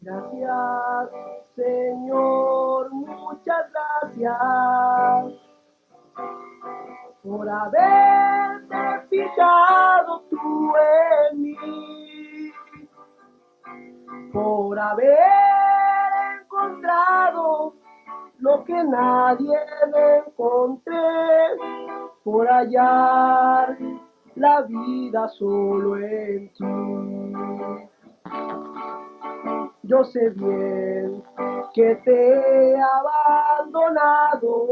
Gracias, Señor, muchas gracias por haberte fijado tú en mí, por haber encontrado lo que nadie me encontré, por hallar la vida solo en ti. Yo sé bien que te he abandonado,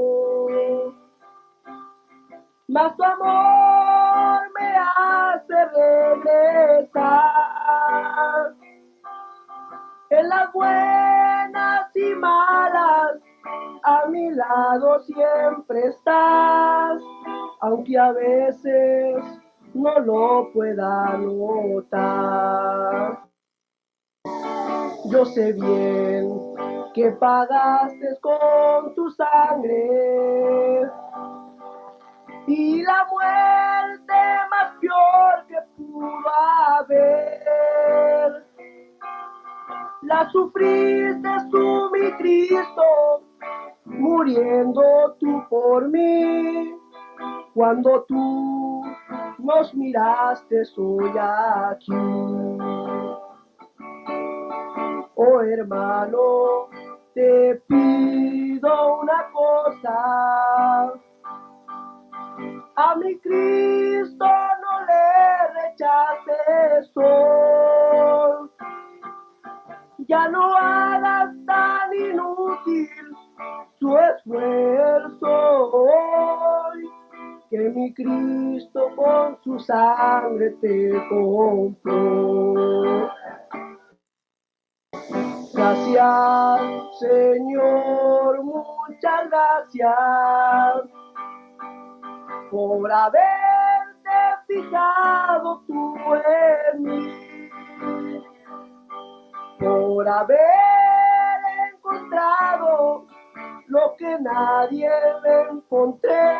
mas tu amor me hace regresar. En las buenas y malas, a mi lado siempre estás, aunque a veces no lo pueda notar. Yo sé bien que pagaste con tu sangre y la muerte más peor que pudo haber. La sufriste tú, mi Cristo, muriendo tú por mí. Cuando tú nos miraste, soy aquí. Oh hermano, te pido una cosa, a mi Cristo no le rechaces hoy, ya no hagas tan inútil tu esfuerzo hoy, que mi Cristo con su sangre te compró. Gracias, Señor, muchas gracias por haberte fijado tú en mí, por haber encontrado lo que nadie me encontré,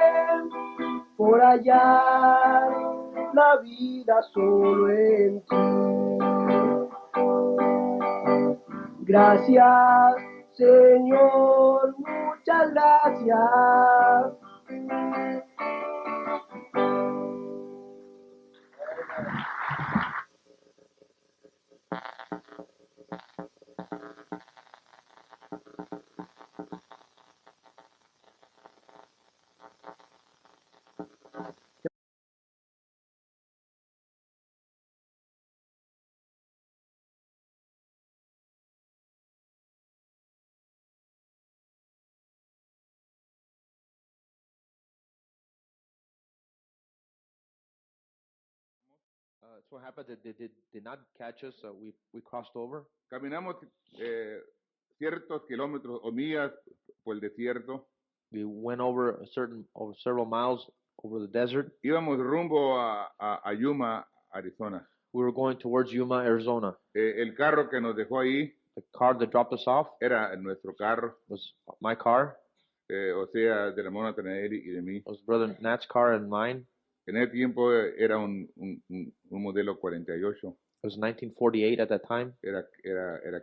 por hallar la vida solo en ti. Gracias, Señor, muchas gracias. So what happened that they did not catch us. We crossed over. Caminamos ciertos kilómetros o millas por el desierto. We went over several miles over the desert. Íbamos rumbo a Yuma, Arizona. We were going towards Yuma, Arizona. El carro que nos dejó ahí The car that dropped us off era nuestro carro, was my car. o sea, del hermano Natanael y de mí. It was Brother Nat's car and mine. En ese tiempo era un modelo 48. It was 1948 at that time. Era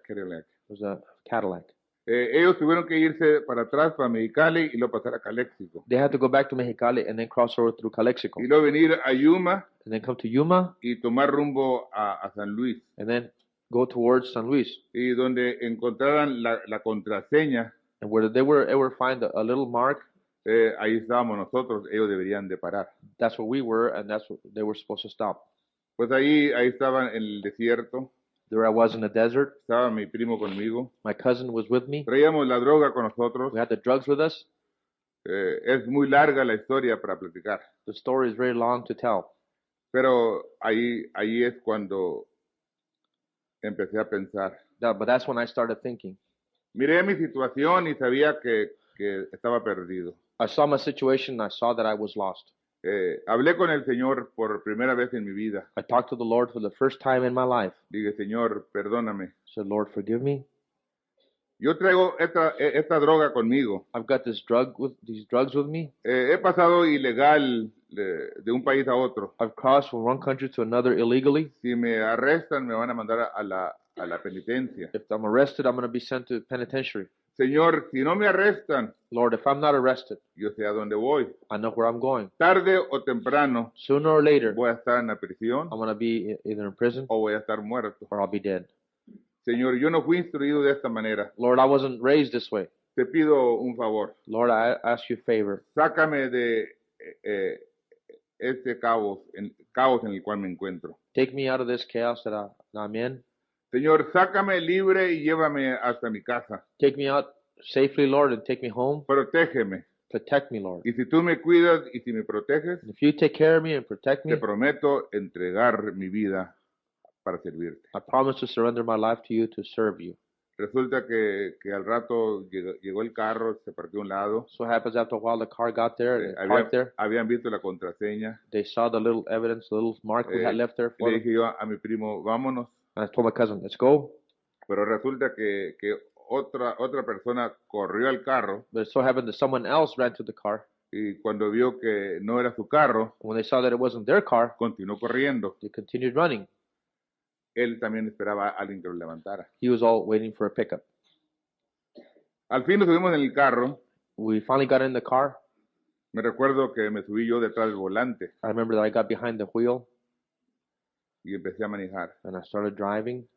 Cadillac. It was a Cadillac. Ellos tuvieron que irse para atrás, para Mexicali, y luego pasar a Calexico. They had to go back to Mexicali and then cross over through Calexico. Y luego venir a Yuma And then come to Yuma y tomar rumbo a San Luis. and then go towards San Luis. Y donde encontraran la contraseña, And where they were find a little mark, ahí estábamos nosotros, ellos deberían de parar. that's where we were, and that's where they were supposed to stop. Pues ahí estaban en el desierto, There I was in the desert. estaba mi primo conmigo, My cousin was with me. traíamos la droga con nosotros. We had the drugs with us. Es muy larga la historia para platicar, The story is very long to tell. pero ahí es cuando empecé a pensar. But that's when I started thinking. Miré mi situación y sabía que estaba perdido. I saw my situation and I saw that I was lost. Hablé con el Señor por primera vez en mi vida. I talked to the Lord for the first time in my life. Dije, Señor, perdóname. I said, Lord, forgive me. Yo traigo esta droga conmigo. I've got these drugs with me. He pasado ilegal de un país a otro. I've crossed from one country to another illegally. Si me arrestan, me van a mandar a a la penitencia. If I'm arrested, I'm going to be sent to penitentiary. Señor, si no me arrestan, Lord, if I'm not arrested, yo sé a dónde voy. I know where I'm going. Tarde o temprano Sooner or later, voy a estar en la prisión I'm going to be either in prison o voy a estar muerto. or I'll be dead. Señor, yo no fui instruido de esta manera. Lord, I wasn't raised this way. Te pido un favor. Lord, I ask you a favor. Sácame de este caos en el cual me encuentro. Take me out of this chaos that I'm in. Señor, sácame libre y llévame hasta mi casa. Take me out safely, Lord, and take me home. Protégeme. Protect me, Lord. Y si tú me cuidas y si me proteges, If you take care of me and protect me, te prometo entregar mi vida para servirte. I promise to surrender my life to you to serve you. Resulta que al rato llegó el carro, se partió a un lado. So what happens after a while, the car got there, and parked there. Habían visto la contraseña. They saw the little evidence, the little mark we had left there for Le them. dije yo a mi primo, vámonos. And I told my cousin, let's go. Pero resulta que otra persona corrió al carro But it so happened that someone else ran to the car. y cuando vio que no era su carro, When they saw that it wasn't their car, continuó corriendo. they continued running. Él también esperaba a alguien que lo levantara. He was all waiting for a pickup. Al fin nos subimos en el carro. We finally got in the car. Me recuerdo que me subí yo detrás del volante I remember that I got behind the wheel y empecé a manejar. and I started driving.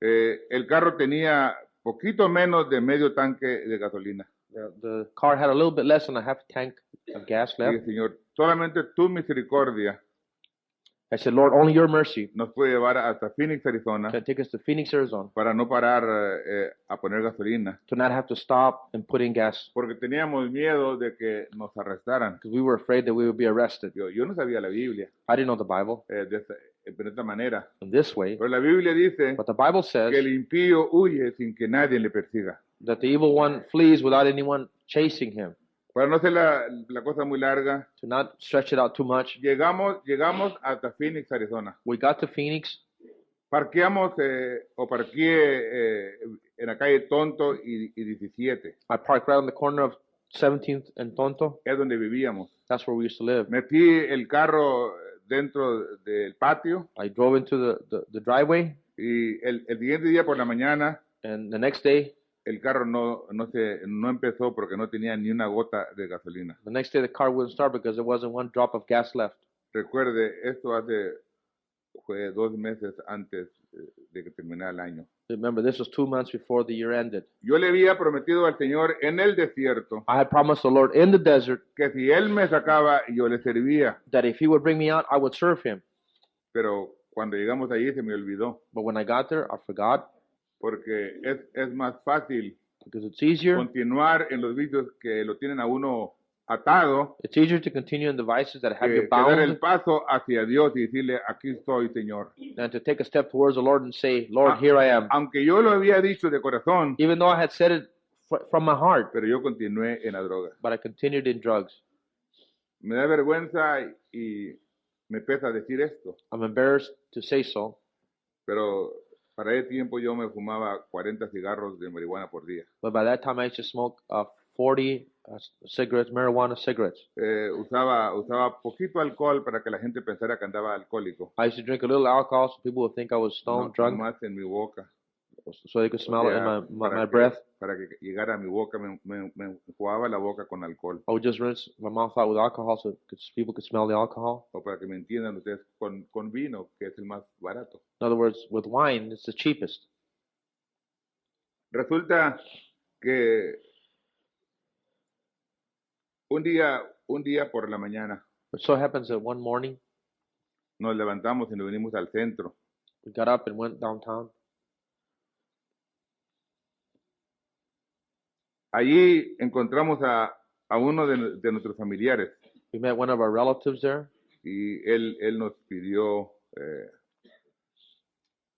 El carro tenía poquito menos de medio tanque de gasolina. The car had a little bit less than a half tank of gas Dije, left. Señor, solamente tu misericordia I said, Lord, only your mercy nos puede llevar hasta Phoenix, Arizona, can take us to Phoenix, Arizona, para no parar a poner gasolina, to not have to stop and put in gas porque teníamos miedo de que nos arrestaran. because we were afraid that we would be arrested. Yo no sabía la Biblia I didn't know the Bible de esta manera, in this way, pero la Biblia dice but the Bible says que el impío huye sin que nadie le persiga. that the evil one flees without anyone chasing him. Para no hacer la cosa muy larga, To not stretch it out too much, llegamos hasta Phoenix, Arizona. we got to Phoenix. Parqueamos o parqueé en la calle Tonto y 17. I parked right on the corner of 17th and Tonto. Es donde vivíamos. That's where we used to live. Metí el carro dentro del patio I drove into the driveway, y el siguiente día por la mañana and the next day, el carro no empezó porque no tenía ni una gota de gasolina. the car wouldn't start because there wasn't one drop of gas left. Recuerde, esto fue 2 meses antes de que terminara el año. Remember, this was 2 months before the year ended. Yo le había prometido al Señor en el desierto I had promised the Lord in the desert que si Él me sacaba, yo le servía. that if He would bring me out, I would serve Him. Pero cuando llegamos allí se me olvidó, But when I got there, I forgot porque es más fácil because it's easier. continuar en los vicios que lo tienen a uno atado It's easier to continue in the vices that have you que dar el bound paso hacia Dios y decirle, aquí estoy, Señor. than to take a step towards the Lord and say, Lord, here I am. Aunque yo lo había dicho de corazón, Even though I had said it from my heart, pero yo continué en la droga. but I continued in drugs. Me da vergüenza y me pesa decir esto, I'm embarrassed to say so, pero para ese tiempo yo me fumaba 40 cigarros de marihuana por día. but by that time I used to smoke 40 cigarettes, marijuana cigarettes. Usaba poquito alcohol para que la gente pensara que andaba alcohólico. I used to drink a little alcohol so people would think I was stoned, drunk, Más en mi boca. so they could smell it in Para my que- breath. Para que llegara a mi boca, me enjuagaba la boca con alcohol. I would just rinse my mouth out with alcohol so people could smell the alcohol. O para que me entiendan ustedes, con vino, que es el más barato. In other words, with wine, it's the cheapest. Resulta que un día por la mañana It so happens that one morning nos levantamos y nos venimos al centro. we got up and went downtown. Allí encontramos a uno de nuestros familiares We met one of our relatives there, y él nos pidió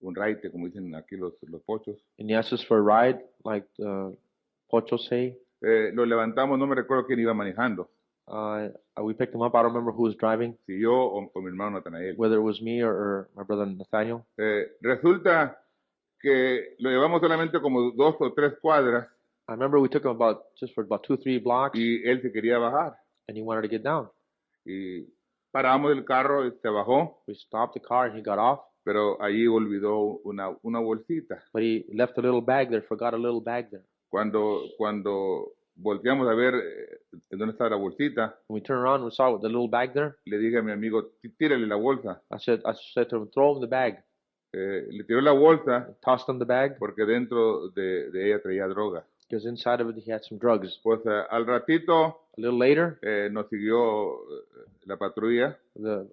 un raite, como dicen aquí los pochos. and he asked us for a ride, like pochos say. Lo levantamos, no me recuerdo quién iba manejando, We picked him up. I don't remember who was driving, si yo o mi hermano Natanael. whether it was me or my brother Nathaniel. Resulta que lo llevamos solamente como 2 o 3 cuadras I remember we took him just for about 2-3 blocks, y él se quería bajar. and he wanted to get down. Y paramos el carro, se bajó We stopped the car, and he got off. pero allí olvidó una bolsita. but he left a little bag there, forgot a little bag there. Cuando volteamos a ver en dónde estaba la bolsita, When we turned around, we saw the little bag there. le dije a mi amigo, tírale la bolsa. I said to him, throw him the bag. Le tiró la bolsa Tossed him the bag porque dentro de ella traía droga. because inside of it he had some drugs. Pues al ratito A little later, nos siguió la patrulla the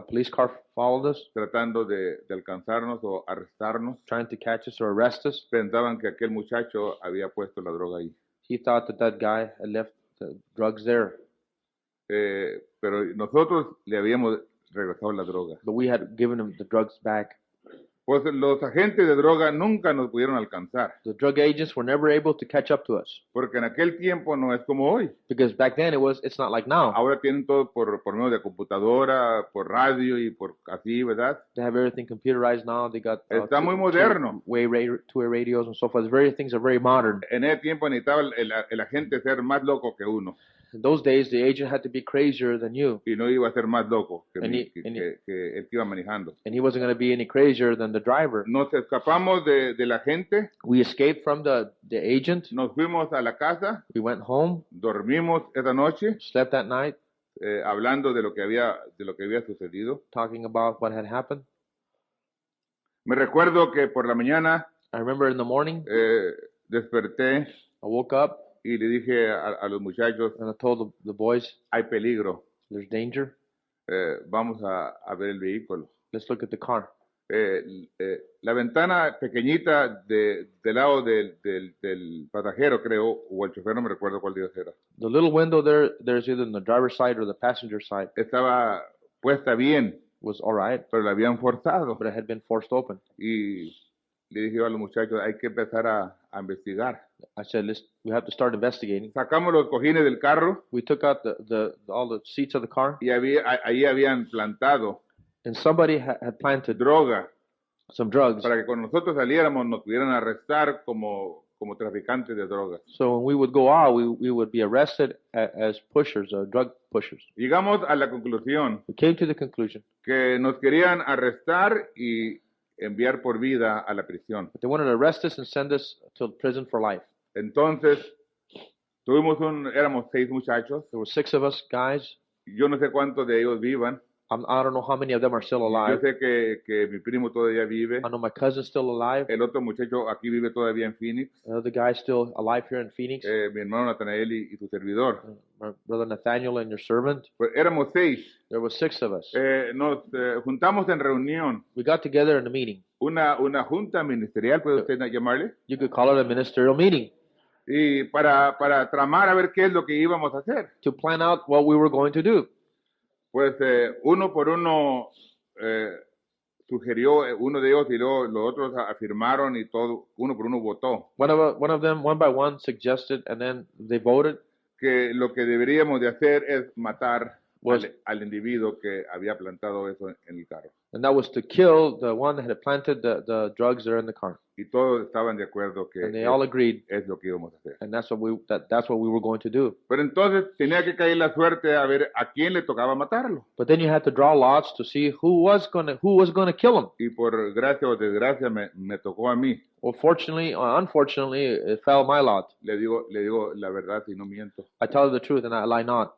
police car followed us, tratando de alcanzarnos o arrestarnos. trying to catch us or arrest us. Pensaban que aquel muchacho había puesto la droga ahí. He thought that guy had left the drugs there, Pero nosotros le habíamos regresado la droga. but we had given him the drugs back. Pues los agentes de droga nunca nos pudieron alcanzar, The drug agents were never able to catch up to us porque en aquel tiempo no es como hoy. because back then it's not like now. Ahora tienen todo por medio de computadora, por radio y por así, ¿verdad? They have everything computerized now. They got Está muy moderno. two-way radios and so forth. Things are very modern. En ese tiempo necesitaba el agente ser más loco que uno In those days, the agent had to be crazier than you, y no iba a ser más loco que, And he- que el que iba manejando. and he wasn't going to be any crazier than the driver. Nos escapamos de la gente, We escaped from the agent. nos fuimos a la casa, We went home, dormimos esa noche slept that night, hablando de lo que había sucedido. talking about what had happened. Me recuerdo que por la mañana I remember in the morning, desperté I woke up y le dije a los muchachos, and I told the boys, hay peligro, there's danger. vamos a ver el vehículo. Let's look at the car. La ventana pequeñita del lado del pasajero, creo, o el chofer, no me recuerdo cuál día era, The little window there's either on the driver's side or the passenger side, estaba puesta bien, was all right, pero la habían forzado. but it had been forced open. Y le dije a los muchachos, hay que empezar a investigar. I said, we have to start investigating. Sacamos los cojines del carro We took out all the seats of the car, y ahí habían plantado and somebody had planted droga some drugs. para que cuando nosotros saliéramos nos pudieran arrestar como traficantes de drogas. So when we would go out, we would be arrested as pushers, drug pushers. Llegamos a la conclusión We came to the conclusion que nos querían arrestar y enviar por vida a la prisión. that they wanted to arrest us and send us to prison for life. Entonces, éramos 6 muchachos. There were 6 of us guys. Yo no sé cuántos de ellos vivan. I don't know how many of them are still Yo alive. sé que mi primo todavía vive. I know my cousin's still alive. El otro muchacho aquí vive todavía en Phoenix. The guy's still alive here in Phoenix. Mi hermano Natanael y su servidor. My brother Nathaniel and your servant. Pues éramos 6. There were 6 of us. Nos juntamos en reunión. We got together in a meeting. Una junta ministerial, puede usted llamarle. You could call it a ministerial meeting Y para tramar a ver qué es lo que íbamos a hacer. to plan out what we were going to do. Pues uno por uno sugirió, uno de ellos y luego los otros afirmaron y todo, uno por uno votó One of them, one by one, suggested, and then they voted. que lo que deberíamos de hacer es matar Was- al individuo que había plantado eso en el carro. And that was to kill the one that had planted the drugs that are in the car. Y todos estaban de acuerdo que And they all agreed, es lo que íbamos a hacer. and that's what we were going to do. Pero entonces tenía que caer la suerte a ver a quién le tocaba matarlo. But then you had to draw lots to see who was gonna kill him. Y por gracia o desgracia me tocó a mí. Well, fortunately or unfortunately, it fell my lot. Le digo la verdad y no miento. I tell you the truth, and I lie not.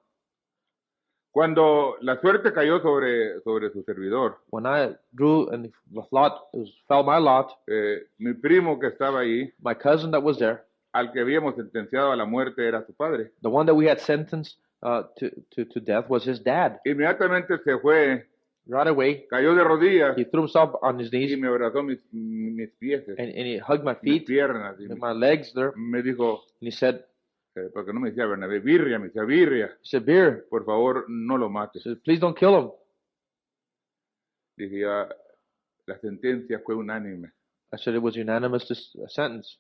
Cuando la suerte cayó sobre su servidor, When I drew and the lot fell my lot, mi primo que estaba ahí, my cousin that was there, al que habíamos sentenciado a la muerte, era su padre. the one that we had sentenced to death, was his dad. Inmediatamente se fue, Right away, cayó de rodillas he threw himself on his y knees me abrazó mis pies, and he hugged my mis feet piernas. Y and my legs there, and me dijo, he said, porque no me decía Bernabé, birria, me decía birria, Beer, por favor no lo he mates. said, please don't kill him. Dije, "Ya, la sentencia fue unánime. I said, it was unanimous sentence.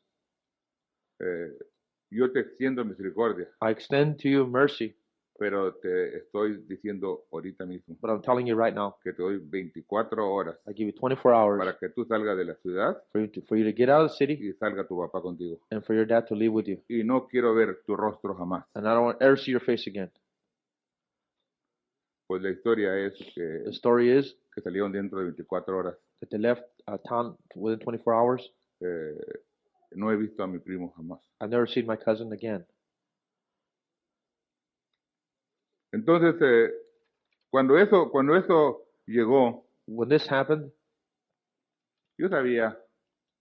Yo te extiendo misericordia, I extend to you mercy, pero te estoy diciendo ahorita mismo but I'm telling you right now, que te doy 24 horas I give you 24 hours para que tú salgas de la ciudad for you to get out of the city y salga tu papá contigo. and for your dad to live with you. Y no quiero ver tu rostro jamás. And I don't want to ever see your face again. Pues la historia es The story is que salieron dentro de 24 horas that they left town within 24 hours. No he visto a mi primo jamás. I've never seen my cousin again. Entonces, cuando eso llegó, When this happened, yo sabía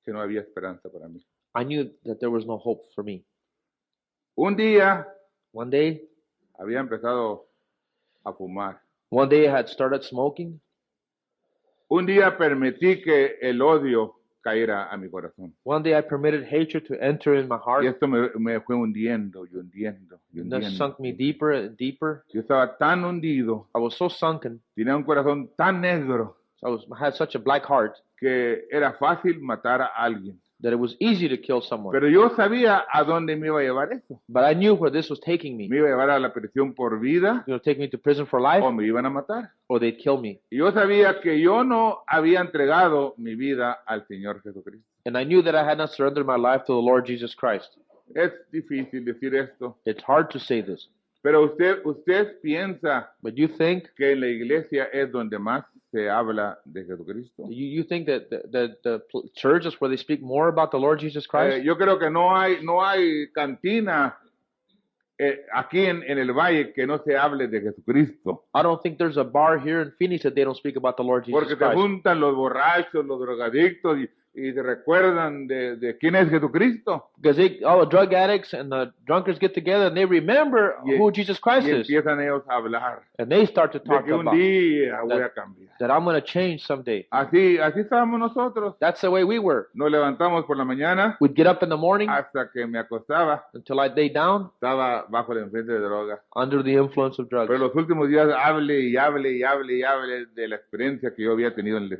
que no había esperanza para mí. I knew that there was no hope for me. Un día One day había empezado a fumar. I had started smoking. Un día permití que el odio cayera a mi corazón. One day I permitted hatred to enter in my heart. Y esto me fue hundiendo y hundiendo y And that hundiendo. sunk me deeper and deeper. Yo estaba tan hundido, I was so sunken. tenía un corazón tan negro I had such a black heart que era fácil matar a alguien. that it was easy to kill someone. Pero yo sabía a dónde me iba a llevar eso. But I knew where this was taking me. Me iba a llevar a la prisión por vida It would take me to prison for life, o me iban a matar. or they'd kill me. Y yo sabía que yo no había entregado mi vida al Señor Jesucristo. And I knew that I had not surrendered my life to the Lord Jesus Christ. Es difícil decir esto, It's hard to say this, pero usted piensa but you think que en la iglesia es donde más se habla de Jesucristo. you think that the church is where they speak more about the Lord Jesus Christ? Yo creo que no hay cantina aquí en el valle que no se hable de Jesucristo. I don't think there's a bar here in Phoenix that they don't speak about the Lord Jesus Porque se Christ. juntan los borrachos, los drogadictos y se recuerdan de quién es Jesucristo. Because all the drug addicts and the drunkards get together and they remember Y- who Jesus Christ Y is. empiezan ellos a hablar And they start to de talk que un about día voy a cambiar. that I'm going to change someday. Así estábamos nosotros. That's the way we were. Nos levantamos por la mañana We'd get up in the morning hasta que me acostaba. until I lay down Estaba bajo el influencia de droga. under the influence of drugs. Pero los últimos días hable de la experiencia que yo había tenido en el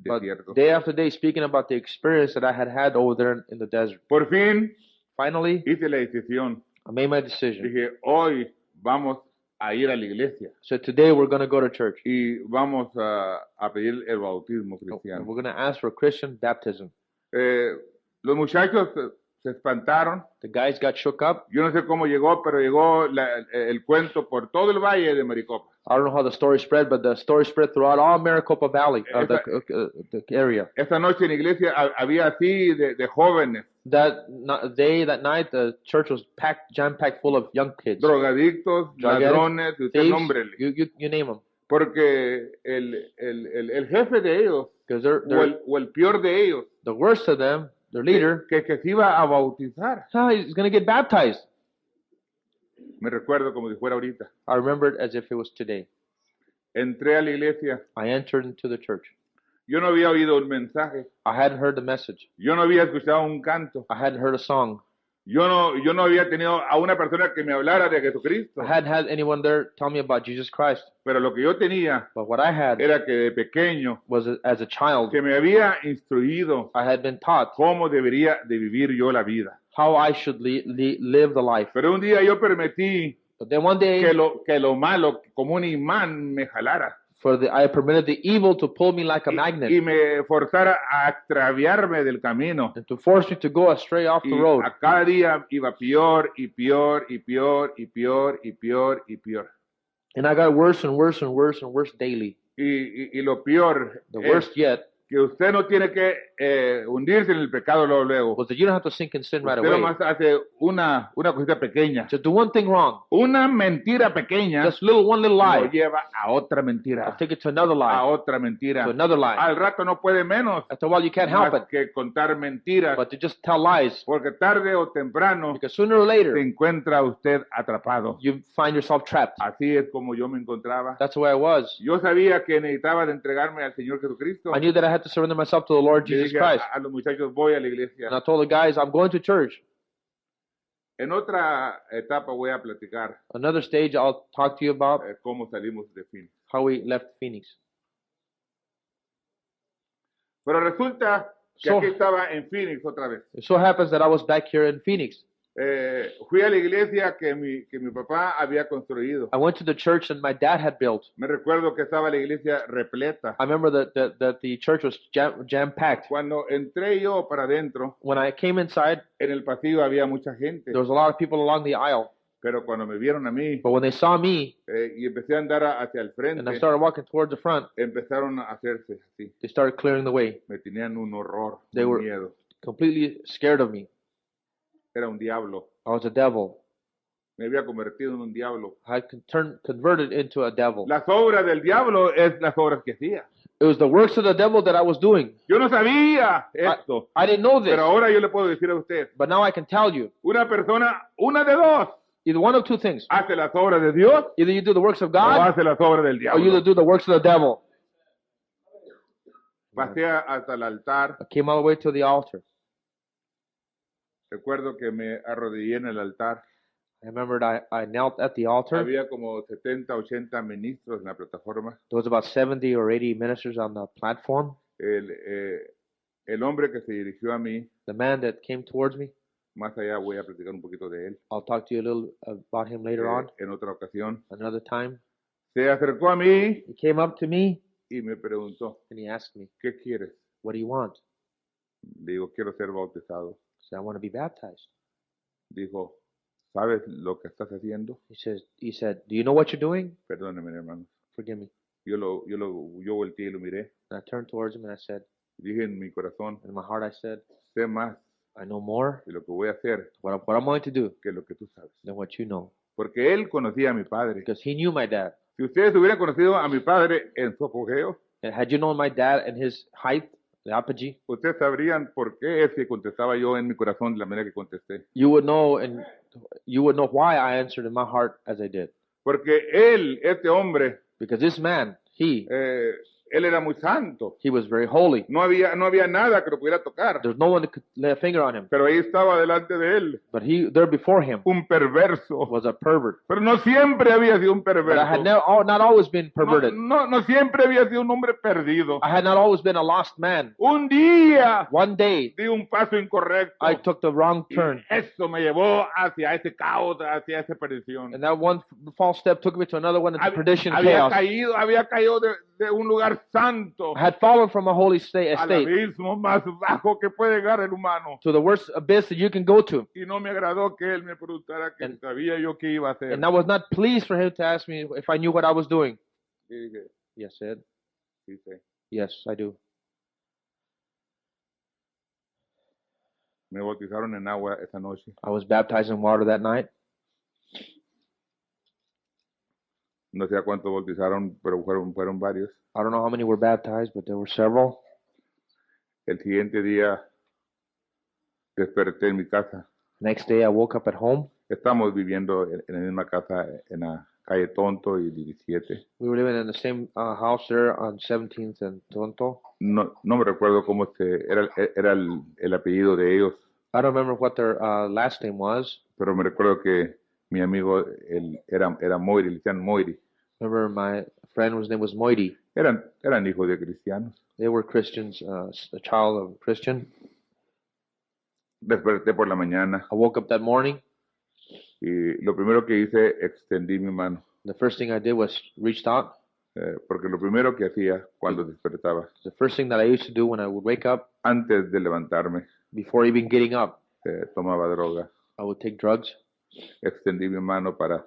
But desierto. day after day, speaking about the experience that I had over there in the desert. Por fin Finally, hice la decisión. I made my decision. Dije, hoy vamos a ir a la iglesia So today we're going to go to church. y vamos a pedir el bautismo And cristiano. we're going to ask for Christian baptism. Los muchachos se espantaron. The guys got shook up. Yo no sé cómo llegó, pero llegó el cuento por todo el valle de Maricopa. I don't know how the story spread, but the story spread throughout all Maricopa Valley, the area. Esta noche en la iglesia había así de jóvenes, That night, the church was jam-packed full of young kids. drogadictos, Drug ladrones, y usted Thieves, nómbrele. you name them. Porque el jefe de ellos, Because o el peor de ellos, the worst of them, their leader, que se iba a bautizar. he's going to get baptized. Me recuerdo como si fuera ahorita. I remember it as if it was today. Entré a la iglesia. I entered into the church. Yo no había oído un mensaje. I hadn't heard the message. Yo no había escuchado un canto. I hadn't heard a song. Yo no había tenido a una persona que me hablara de Jesucristo. I hadn't had anyone there tell me about Jesus Christ. Pero lo que yo tenía But what I had era que de pequeño was, as a child, se me había instruido I had been taught cómo debería de vivir yo la vida. how I should live the life. Pero un día yo permití But then one day, que lo malo, como un imán, me jalara I permitted the evil to pull me like a magnet y me forzara a extraviarme del camino. and to force me to go astray off the Y road. a cada día iba peor y peor y peor y peor y peor y peor. And I got worse and worse and worse and worse daily. Y lo peor The es worst yet que usted no tiene que hundirse en el pecado luego. was that you don't have to sink in sin right Usted away. nomás hace una cosita pequeña. Just do one thing wrong. Una mentira pequeña Just one little lo lie. lleva a otra mentira. I'll take it to another A lie. otra mentira. To another lie. Al rato no puede menos After a while, you can't help más it, que contar mentiras. but to just tell lies. Porque tarde o temprano Because sooner or se later, encuentra usted atrapado. you find yourself trapped. Así es como yo me encontraba. That's the way I was. Yo sabía que necesitaba de entregarme al Señor Jesucristo. I knew that I had to surrender myself to the Lord Le Jesus dije Christ. a los muchachos, voy a la iglesia. And I told the guys, I'm going to church. En otra etapa voy a platicar Another stage, I'll talk to you about cómo salimos de fin. how we left Phoenix. Pero resulta que So- aquí estaba en Phoenix otra vez. It so happens that I was back here in Phoenix. Fui a la iglesia que mi papá había construido. I went to the church that my dad had built. Me recuerdo que estaba la iglesia repleta. I remember that the church was jam-packed. Cuando entré yo para adentro, When I came inside, en el pasillo había mucha gente. there was a lot of people along the aisle. Pero cuando me vieron a mí But when they saw me y empecé a andar hacia el and I frente, started walking towards the front, empezaron a hacerse así. they started clearing the way. Me tenían un horror, They un were- miedo. Completely scared of me. Era un diablo. I was a devil. Me había convertido en un diablo. I had converted into a devil. Las obras del diablo es las obras que hacía. It was the works of the devil that I was doing. Yo no sabía esto, I didn't know this, pero ahora yo le puedo decir a usted, but now I can tell you. una persona, una de dos, Either one of two things. hace las obras de Dios Either you do the works of o God hace las obras del or you diablo. do the works of the devil. Pasé hasta el altar. I came all the way to the altar. Recuerdo que me arrodillé en el altar. I remembered I knelt at the altar. Había como 70, 80 ministros en la plataforma. There was about 70 or 80 ministers on the platform. El hombre que se dirigió a mí, The man that came towards me, más allá voy a platicar un poquito de él I'll talk to you a little about him later on, en otra ocasión. another time. Se acercó a mí He came up to me y me preguntó, and he asked me, ¿qué quieres? "What do you want?" Le digo, quiero ser bautizado. I said, "I want to be baptized." Dijo, ¿sabes lo que estás haciendo? He said, "Do you know what you're doing?" Perdóneme, hermano. Forgive me. Yo volteé y lo miré. And I turned towards him and I said, Dije en mi corazón, in my heart, I said, sé más "I know more de lo que voy a hacer what I'm going to do que lo que tú sabes. than what you know." Porque él conocía a mi padre. Because he knew my dad. Si ustedes hubieran conocido a mi padre en su apogeo, And had you known my dad and his height, the apogee, ustedes sabrían por qué es que contestaba yo en mi corazón de la manera que contesté. you would know, and you would know why I answered in my heart as I did. Porque él, este hombre, Because this man, él era muy santo. he was very holy. No había nada que lo pudiera tocar. There's no one that could lay a finger on him. Pero ahí estaba delante de él But there before him un perverso. was a pervert. Pero no siempre había sido un But I had perverso. not always been perverted. No siempre había sido un hombre perdido. I had not always been a lost man. Un día One day, di un paso incorrecto. I took the wrong Y turn. eso me llevó hacia ese caos, hacia esa perdición. And that one false step took me to another one into perdition, Había chaos. caído de un lugar santo I had fallen from a holy state al abismo más bajo que puede llegar el humano. to the worst abyss that you can go to. Y no me agradó que él me preguntara que sabía yo qué iba a hacer. And I was not pleased for him to ask me if I knew what I was doing. Y dije, Yes, Ed. sí sé. Yes, I do. Me bautizaron en agua esa noche. I was baptized in water that night. No sé a cuántos bautizaron, pero fueron varios. I don't know how many were baptized, but there were several. El siguiente día desperté en mi casa. Next day, I woke up at home. Estamos viviendo en la misma casa en la calle Tonto y 17. We were living in the same house there on 17th and Tonto. No me recuerdo cómo era el apellido de ellos, I don't remember what their last name was. pero me recuerdo que mi amigo él era Moiri, le decían Moiri. Remember, my friend whose name was Moiti. Eran hijos de cristianos. They were Christians, a child of a Christian. Desperté por la mañana I woke up that morning. y lo primero que hice, extendí mi mano, The first thing I did was reached out. porque lo primero que hacía cuando despertaba, The first thing that I used to do when I would wake up, antes de levantarme, before even getting up, tomaba droga. I would take drugs. Extendí mi mano para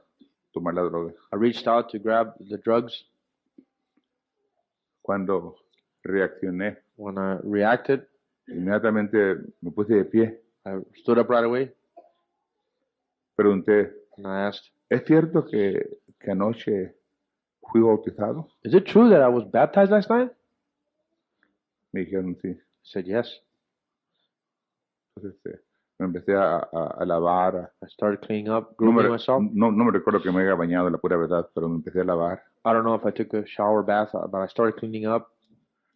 tomar la droga. I reached out to grab the drugs. Cuando reaccioné, When I reacted, inmediatamente me puse de pie. I stood up right away Pregunté, and I asked, ¿es cierto que anoche fui bautizado? "Is it true that I was baptized last night?" Me dijeron sí. I said, "Yes." Entonces me empecé a lavar. I started cleaning up, No grooming me, myself. no me recuerdo que me haya bañado, la pura verdad, pero me empecé a lavar. I don't know if I took a shower bath, but I started cleaning up.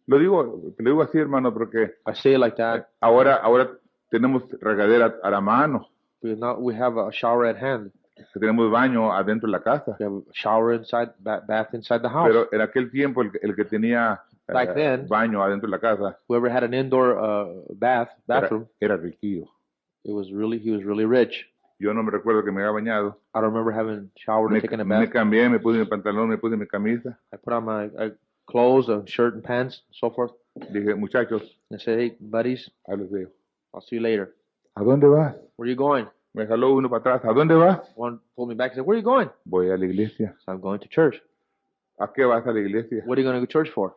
Lo digo así, hermano, porque I say it like that ahora tenemos regadera a la mano, because now we have a shower at hand. que tenemos baño adentro de la casa. We have a shower inside, bath inside the house. Pero en aquel tiempo el que tenía Back then, baño adentro de la casa whoever had an indoor bathroom, era riquillo. he was really rich. Yo no me recuerdo que me haya bañado. I don't remember having showered or taken a Me bath. cambié, me puse mi pantalón, me puse mi camisa. I put on my clothes, a shirt and pants, and so forth. Dije, muchachos, And I said, "Hey, buddies, ahí los veo. I'll see you later." ¿A dónde vas? Where are you going? Me jaló uno para atrás. ¿A dónde vas? One pulled me back and said, "Where are you going?" Voy a la iglesia. So I'm going to church. ¿A qué vas a la iglesia? What are you going to go to church for?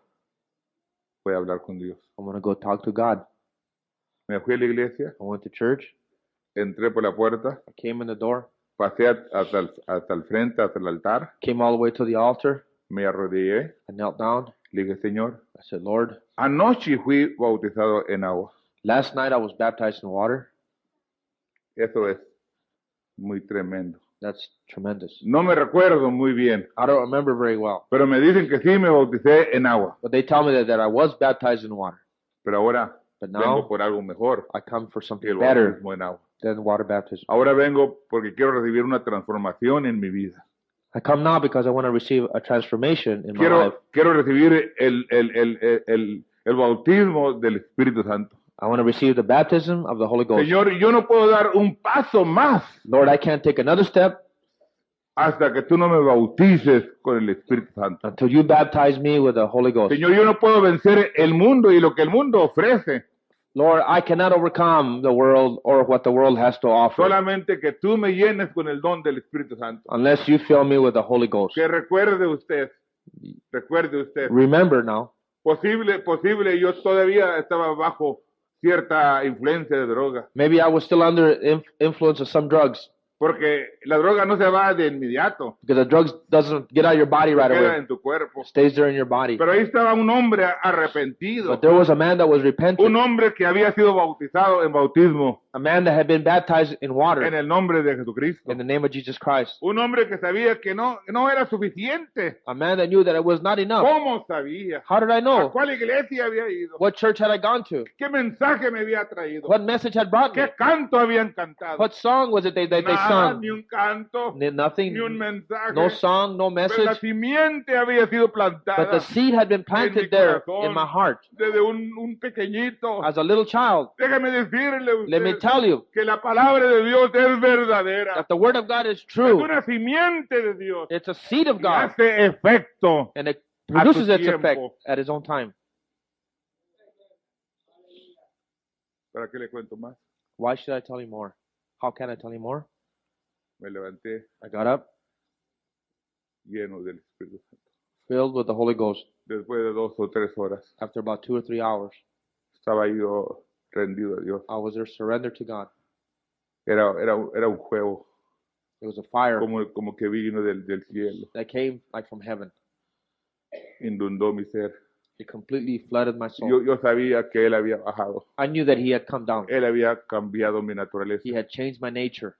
Voy a hablar con Dios. I'm going to go talk to God. Me fui a la iglesia, I went to church. entré por la puerta, I came in the door. pasé hasta el frente, hasta el altar, Came all the way to the altar. me arrodillé, I knelt down. le dije, Señor, I said, "Lord, anoche fui bautizado en agua. last night I was baptized in water." Eso es muy tremendo. That's tremendous. No me recuerdo muy bien, I don't remember very well. pero me dicen que sí me bauticé en agua. But they tell me that I was baptized in water. Pero ahora But vengo now por algo mejor I come for que something el better bautismo en agua. than water baptism. Ahora vengo porque quiero recibir una transformación en mi vida. I come now because I want to receive a transformation in my life. Quiero recibir el bautismo del Espíritu Santo. I want to receive the baptism of the Holy Ghost. Señor, yo no puedo dar un paso más Lord, I can't take another step hasta que tú no me bautices con el Espíritu Santo. until you baptize me with the Holy Ghost. Señor, yo no puedo vencer el mundo y lo que el mundo ofrece. Lord, I cannot overcome the world or what the world has to offer Solamente que tú me llenes con el don del Espíritu Santo. unless you fill me with the Holy Ghost. Que recuerde usted, Remember now, posible, yo todavía estaba bajo cierta influencia de droga. maybe I was still under influence of some drugs Porque la droga no se va de inmediato, because the drugs doesn't get out of your body right queda away. en tu cuerpo. It stays there in your body. Pero ahí estaba un hombre arrepentido, But there was a man that was repentant, un hombre que había sido bautizado en bautismo a man that had been baptized in water en el nombre de Jesucristo. in the name of Jesus Christ, Un hombre que sabía que no era suficiente. a man that knew that it was not enough. ¿Cómo sabía? How did I ¿A know? cuál iglesia había ido? What church had I gone to? ¿Qué mensaje me había traído? What message had brought me? ¿Qué canto habían cantado? What song was it they Nada, sung? ni un canto, Nothing, ni un mensaje. no song, no Pero la message. simiente había sido But plantada the seed had been planted there in my heart desde un pequeñito. as a little child. Déjame decirle a Let me usted tell you que la palabra de Dios es verdadera. that the word of God is Es true. una simiente de Dios. It's a seed of Y God, hace efecto. and it produces su its effect tiempo. at its own time. ¿Para qué le cuento más? Why should I tell you more? How can I tell you more? Me levanté I got up lleno del Espíritu Santo. filled with the Holy Ghost. Después de 2 o 3 horas, After about 2 or 3 hours, estaba yo rendido a Dios. I was there surrendered to God. Era un juego, It was a fire como que vino del cielo. that came like from heaven. Inundó mi ser. It completely flooded my soul. Yo sabía que Él había bajado. I knew that He had come down. Él había cambiado mi naturaleza. He had changed my nature.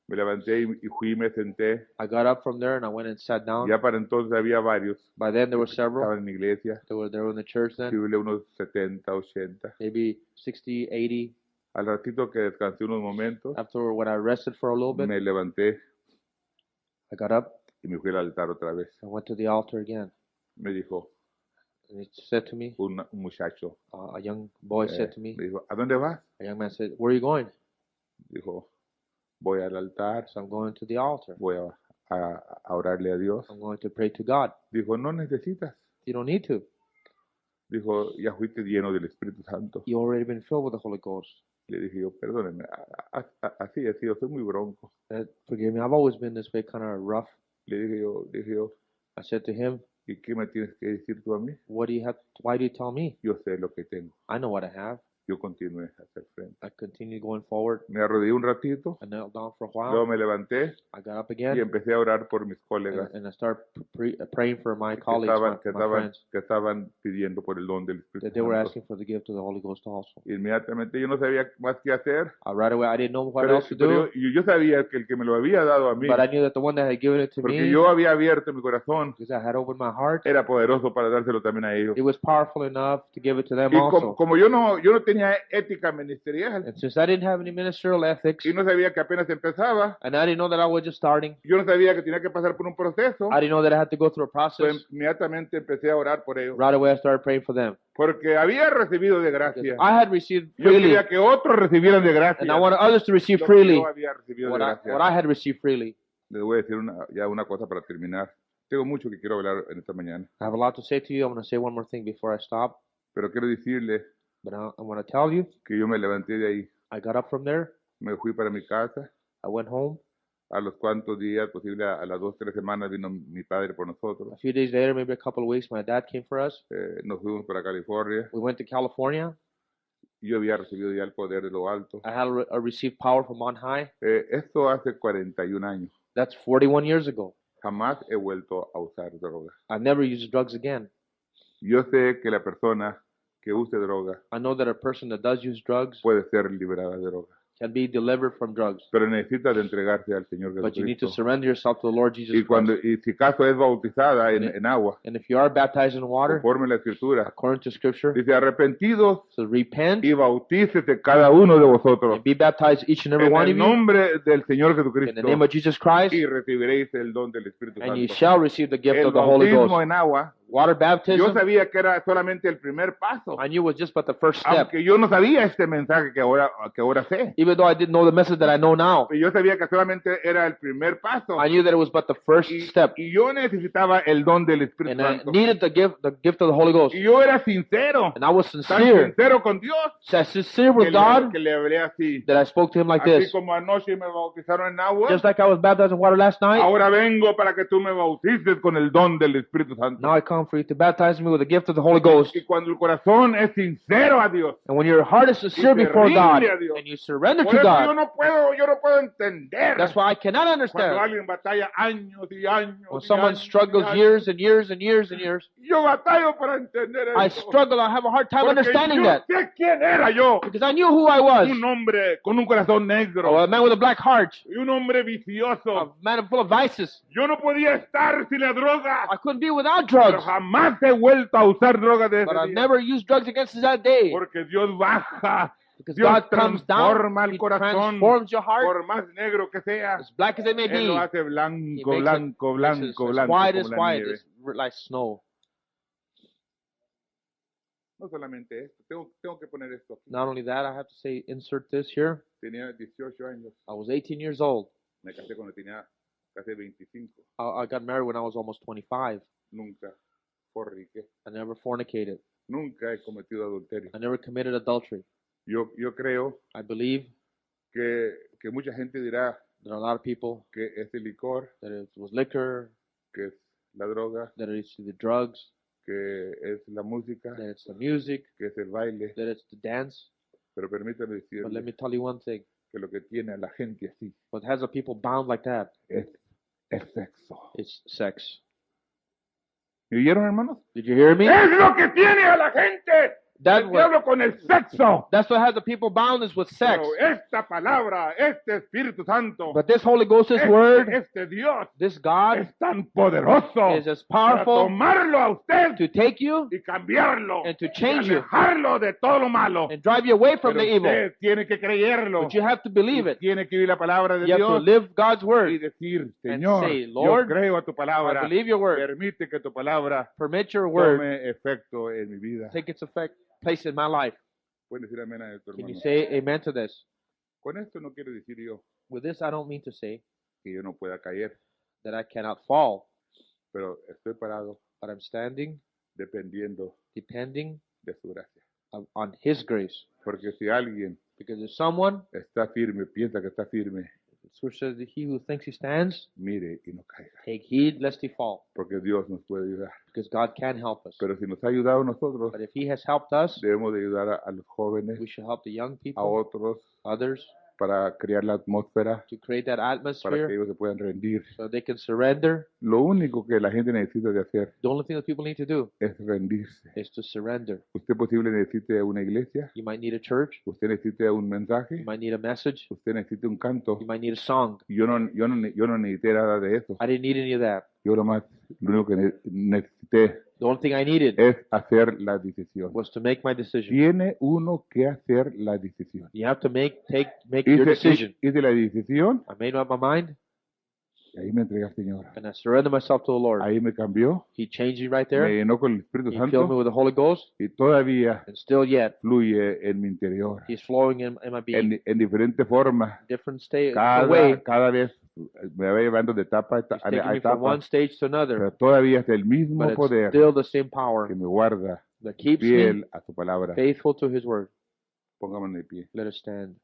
Me levanté y fui y me senté. I got up from there and I went and sat down. Ya para entonces había varios. By then there were several. Estaban en la iglesia. They were in the church then. Posible unos 70, 80. Maybe 60, 80. Al ratito que descansé unos momentos, After when I rested for a little bit, me levanté I got up y me fui al altar otra vez. and went to the altar again. Me dijo And he said to me, un muchacho, a young boy said to me, me dijo, ¿a dónde vas? a young man said, "Where are you going?" Dijo, voy al altar, So I'm going to the altar. voy a orarle a Dios. I'm going to pray to God. Dijo, no necesitas. You don't need to. Dijo, ya fuiste lleno del Espíritu Santo. You already been filled with the Holy Ghost. Le dije yo, perdóneme, así he sido, soy muy bronco. Forgive me. I've always been this way, kind of rough. Le dije yo, I said to him, ¿y qué me tienes que decir tú a mí? "What do you have? Why do you tell me? Yo sé lo que tengo. I know what I have." Yo continué hacia el frente. I continued going forward. Me arrodillé un ratito, I knelt down for a luego while. me levanté I got up y again empecé a orar por mis colegas and I started praying for my que colleagues, my friends, que estaban pidiendo por el don del Espíritu that they were Santo. asking for the gift of the Holy Ghost also. Inmediatamente yo no sabía más qué hacer, Right away, I didn't know what pero, else to do, yo sabía que el que me lo había dado a mí, but I knew that the one that had given it to porque me, yo había abierto mi corazón, because I had opened my heart, era poderoso para dárselo también a ellos. it was powerful enough to give it to them Y also. como yo no tenía ética ministerial And since I didn't have any ministerial ethics, y no sabía que apenas empezaba, and I didn't know that I was just starting, yo no sabía que tenía que pasar por un proceso, I didn't know that I had to go through a pues process. inmediatamente empecé a orar por ellos, Right away, I started praying for them. porque había recibido de Because gracia. I had received Yo freely, quería que otros recibieran de gracia and I wanted others to receive lo que freely yo había recibido de gracia. what I had received freely. Les voy a decir ya una cosa para terminar. Tengo mucho que quiero hablar en esta mañana, I have a lot to say to you. I'm going to say one more thing before I stop, pero quiero decirle but I want to tell you, que yo me levanté de ahí, I got up from there. me fui para mi casa, I went home. A los cuantos días, posible a las 2, 3 semanas, vino mi padre por A nosotros. few days later, maybe a couple of weeks, my dad came for us. Nos fuimos para California. We went to California. Yo había recibido ya el poder de lo alto. I had received power from on high. Esto hace 41 años. That's 41 years ago. Jamás he vuelto a usar drogas. I never used drugs again. Yo sé que la persona que use droga I know that a person that does use drugs puede ser liberada de droga, can be delivered from drugs. pero necesita de entregarse al Señor But you need to Jesucristo. surrender yourself to the Lord Jesus Y si caso es bautizada en agua, And if you are baptized in water, conforme la Escritura, according to Scripture, dice arrepentidos so repent y bautícese cada uno de vosotros and be baptized, each and every en one el of you, nombre del Señor in the Jesucristo, name of Jesus Christ, y recibiréis el don del Espíritu and you Santo. shall receive the gift El of the Holy bautismo Ghost. en agua, Water yo baptism, sabía que era solamente el primer paso, I knew was just but the first step. aunque yo no sabía este mensaje que ahora sé. Even though I didn't know the message that I know now, Yo sabía que solamente era el primer paso. I knew that it was but the first step. Y yo necesitaba el don del Espíritu And I Santo. needed the gift of the Holy Ghost. Y yo era sincero, And I was tan sincere, sincero con Dios, sincere with God, que le hablé así. that I spoke to Him like Así this. como anoche me bautizaron en agua, Just like I was baptized in water last night, ahora vengo para que tú me bautices con el don del Espíritu Santo. now I come for you to baptize me with the gift of the Holy Ghost. Y cuando el corazón es sincero a Dios, And when your heart is sincere te before God, rinde a Dios. and you surrender por to eso yo God, no puedo entender that's why I cannot cuando understand. alguien batalla años y años. When y someone años y struggles años. years and years and years and years, Yo batallo para entender I eso. struggle, I have a hard time Porque understanding yo that. sé quién era yo. Because I knew who I was. Un hombre con un corazón negro. Oh, a man with a black heart, Y un hombre a vicioso. man full of vices. Yo no podía estar sin la droga. I couldn't be without Pero drugs. jamás he vuelto a usar droga desde But ese I've día. never used drugs against that day. Porque Dios baja. Because Dios God comes down, transforma el He corazón. transforms your heart, Por más negro que sea. as black as it may Él be. lo hace He blanco, makes blanco, it blanco, as blanco, white como as la white, nieve. as like snow. No solamente esto. Tengo que poner esto aquí. Not only that, I have to say, insert this here. Tenía 18 años. I was 18 years old. Me casé cuando tenía casi 25. I got married when I was almost 25. Nunca forniqué. I never fornicated. Nunca he cometido adulterio. I never committed adultery. Yo creo I believe que mucha gente dirá there are a lot of people que es el licor, that it was liquor, que es la droga, that it's the drugs, que es la música, that it's the music, que es el baile. that it's the dance. Pero permítame But let me decirle tell you one thing. que lo que tiene a la gente así What has the people bound like that? es sexo. It's sex. ¿Me oyeron, hermanos? Did you hear me? Es lo que tiene a la gente. That El what, diablo con el sexo. that's what has the people bound is with sex. Pero esta palabra, este Espíritu Santo, But this Holy Ghost, this word, este Dios this God es tan poderoso is as para powerful tomarlo a usted to take you y cambiarlo and to y change you alejarlo de todo lo malo. and drive you away from Pero the evil. usted tiene que creerlo. But you have to believe it. Tiene que oír la palabra de You have to Dios live God's y word. decir, and Señor, say, yo Lord, creo a tu I palabra. believe your word. Permite que tu palabra Permit your word tome efecto en mi vida. take its effect, place in my life. Pueden decir amén a esto, Can you hermano. say amen to this? Con esto no quiero decir yo With this, I don't mean to say que yo no pueda caer, that I cannot fall, pero estoy parado but I'm standing dependiendo depending de su gracia. on His grace. Porque si alguien Because if someone, está firme, piensa que está firme, Scripture says that he who thinks he stands, mire y no caiga. take heed lest he fall. Porque Dios nos puede ayudar. Because God can help us. Pero si nos ha ayudado a nosotros, But if He has helped us, debemos de ayudar a los jóvenes, we should help the young a people, otros, others, para crear la atmósfera, to create that para que atmosphere ellos se puedan rendir. so they can surrender. Lo único que la gente necesita de hacer The only thing that people need to do es rendirse. is to surrender. Usted posible necesite una iglesia, You might need a church, usted necesite un mensaje, you might need a message, usted necesite un canto. you might need a song. Yo no necesité nada de eso. I didn't need any of that. Yo nomás, lo único que necesité The only thing I needed es hacer la decisión. was to make my decision. Tiene uno que hacer la decisión. You have to make your decision. Hice la decisión I made up my mind y ahí me entregué al Señor. and I surrendered myself to the Lord. Ahí me cambió, He changed me right me there. llenó con el Espíritu He filled me Santo with the Holy Ghost, y todavía and still yet fluye en mi interior. He's flowing in my being. En diferentes formas. Different way. Cada vez me va llevando de etapa He's a taking me from etapa, one stage to another, pero todavía es el mismo but it's poder still the same power que me guarda that keeps me fiel a su palabra. faithful to His word. Pongámonos de pie. Let us stand.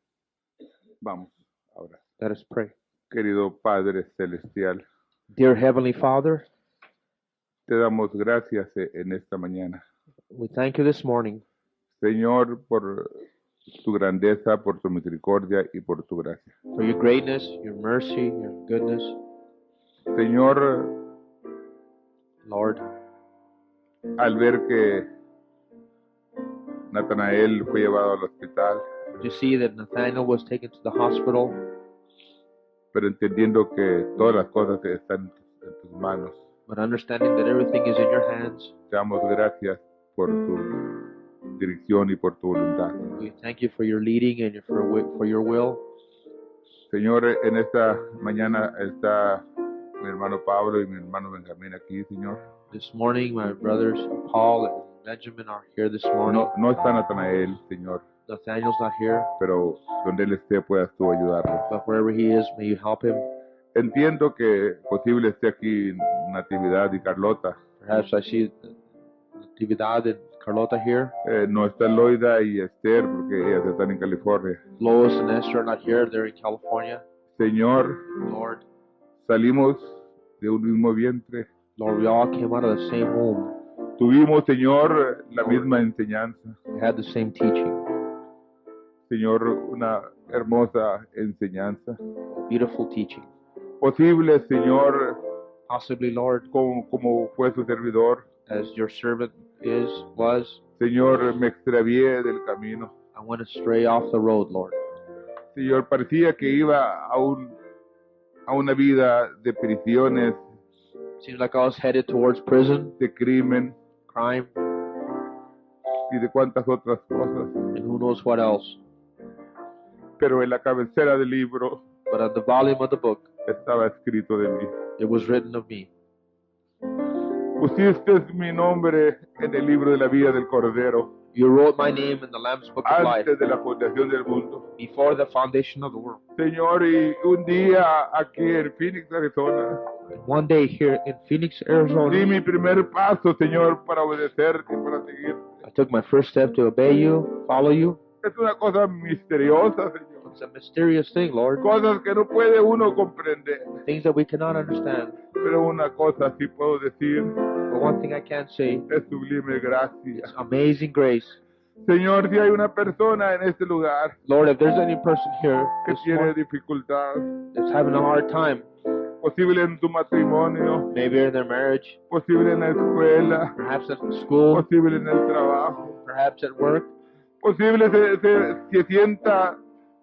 Vamos. Ahora, Let us pray. querido Padre Celestial, Dear Heavenly Father, te damos gracias en esta mañana. we thank you this morning, Señor, por tu grandeza, por tu misericordia y por tu gracia. for your greatness, your mercy, your goodness. Señor, Lord, al ver que Natanael fue llevado al hospital, you see that Nathaniel was taken to the hospital, pero entendiendo que todas las cosas están en tus manos, but understanding that everything is in your hands, te damos gracias por tu dirección y por tu voluntad. we thank you for your leading and for your will. Señor, en esta mañana está mi hermano Pablo y mi hermano Benjamín aquí, Señor. This morning, my brothers Paul and Benjamin are here this morning. No está Natanael, Señor, Nathaniel's not here, pero donde él esté puedas tú ayudarlo. but wherever he is, may you help him. Entiendo que posible esté aquí Natividad y Carlota. Perhaps I see Natividad and Carlota here. No está Loida y Esther porque ellas están en California. Lois and Esther are not here, they're in California. Señor, Lord, salimos de un mismo vientre. Lord, we all came out of the same womb. Tuvimos, Señor, la misma enseñanza. We had the same teaching, Señor, una hermosa enseñanza. beautiful teaching. Posible, Señor, Possibly, Lord, como fue su servidor. as your servant was, Señor, me extravié del camino. I went astray off the road, Lord. Señor, parecía que iba a una vida de prisiones, Seems like I was headed towards prison, de crimen crime, y de cuantas otras cosas. and who knows what else. Pero en la cabecera del libro But on the volume of the book, estaba escrito de mí. it was written of me. Pusiste mi nombre en el libro de la vida del Cordero You wrote my name in the Lamb's Book of Life antes de la fundación del mundo. before the foundation of the world. Señor, y un día aquí en Phoenix, Arizona, And one day here in Phoenix, di Arizona, mi primer paso, Señor, para obedecerte y para seguir. I took my first step to obey you, follow you. Es una cosa misteriosa, Señor. It's a mysterious thing, Lord. Cosas que no puede uno comprender. Things that we cannot understand. Pero una cosa sí puedo decir, But one thing I can say, es sublime gracia. it's amazing grace. Señor, si hay una persona en este lugar Lord, if there's any person here que this tiene morning dificultad, that's having a hard time, posible en su matrimonio, maybe in their marriage, posible en la escuela, perhaps at school, posible en el trabajo, perhaps at work, posible se sienta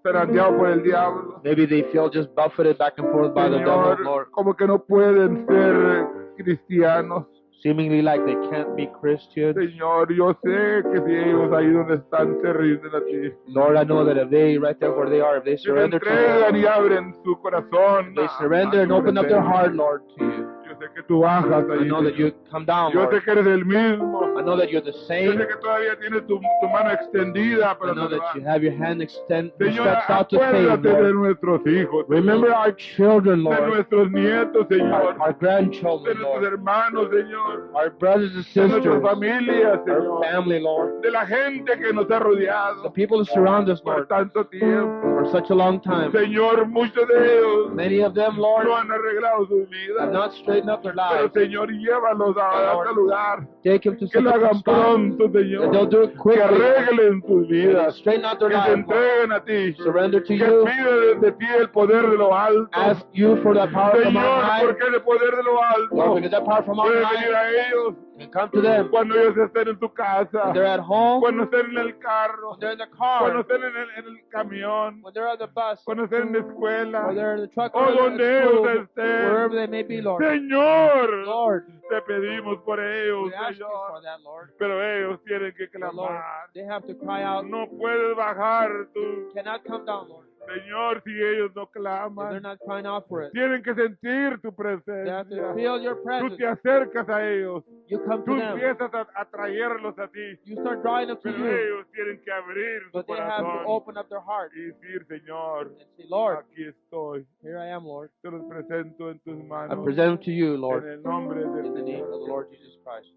zarandeado por el diablo. maybe they feel just buffeted back and forth by the devil, Señor, Lord, como que no pueden ser cristianos. seemingly like they can't be Christians. Señor, yo sé que si ellos ahí donde están se rinden a ti, Lord, I know that if they, right there where they are, if they si se surrender to you, entregan y abren su corazón, if they surrender and open up their heart, Lord, to you, yo sé que tú bajas I ahí. know that you come down, Yo Lord. sé que eres el mismo. I know that you're the Yo same. sé que todavía tienes tu mano extendida I para know that you salvar. have your hand Señor, stretched out to save, acuérdate de Lord. nuestros hijos. Remember our children, de Lord, nuestros nietos, Señor. our De grandchildren, nuestros Lord, hermanos, Señor. our brothers and De nuestras sisters, familias, our Señor. family, Lord, De la gente que nos ha the rodeado people that surround us, por Lord, tanto tiempo. for such a long time. Señor, muchos de ellos Many of them, Lord, no han arreglado sus have vidas. not straightened up their Pero, lives. Señor, llévalos a este lugar. Take them to Que such lo a hagan spot pronto, that they'll Señor. do it Que quickly, arreglen sus Lord. vidas. Straighten out their Que se lives, Lord. entreguen a ti. Surrender to Que you. piden de ti el poder de lo alto. Ask you for that power from on Señor, high, porque el poder de lo Lord, alto because that power from on puede venir high a ellos can come to them cuando ellos estén en tu casa, when they're at home, cuando estén en el carro, when they're in the cuando car, estén en el camión, when they're on the bus, cuando estén en la escuela, or they're in the truck, o or they're donde in ellos school, estén. wherever they may be, Lord. Señor, Lord, te pedimos por ellos, we ask you Señor, for that, Lord. pero ellos tienen que But Lord, clamar. they have to cry out. No puedes bajar tú, Cannot come down, Lord. Señor, si ellos no If they're claman. not crying out for it. Tienen que sentir tu They have presencia. to feel your Tú presence. te acercas a ellos. You come Tú to them. empiezas a traerlos a ti. You start drawing them to Pero you. ellos tienen que abrir su But they have to corazón open up their heart y decir, Señor, and say, Lord, aquí estoy. here I am, Lord. Te los presento en tus I manos. present them to you, En Lord, el nombre del in the name Señor. of the Lord Jesus Christ.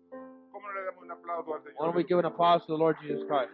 ¿Cómo no le damos un aplauso al Why don't Señor? we give an applause to the Lord Jesus Christ?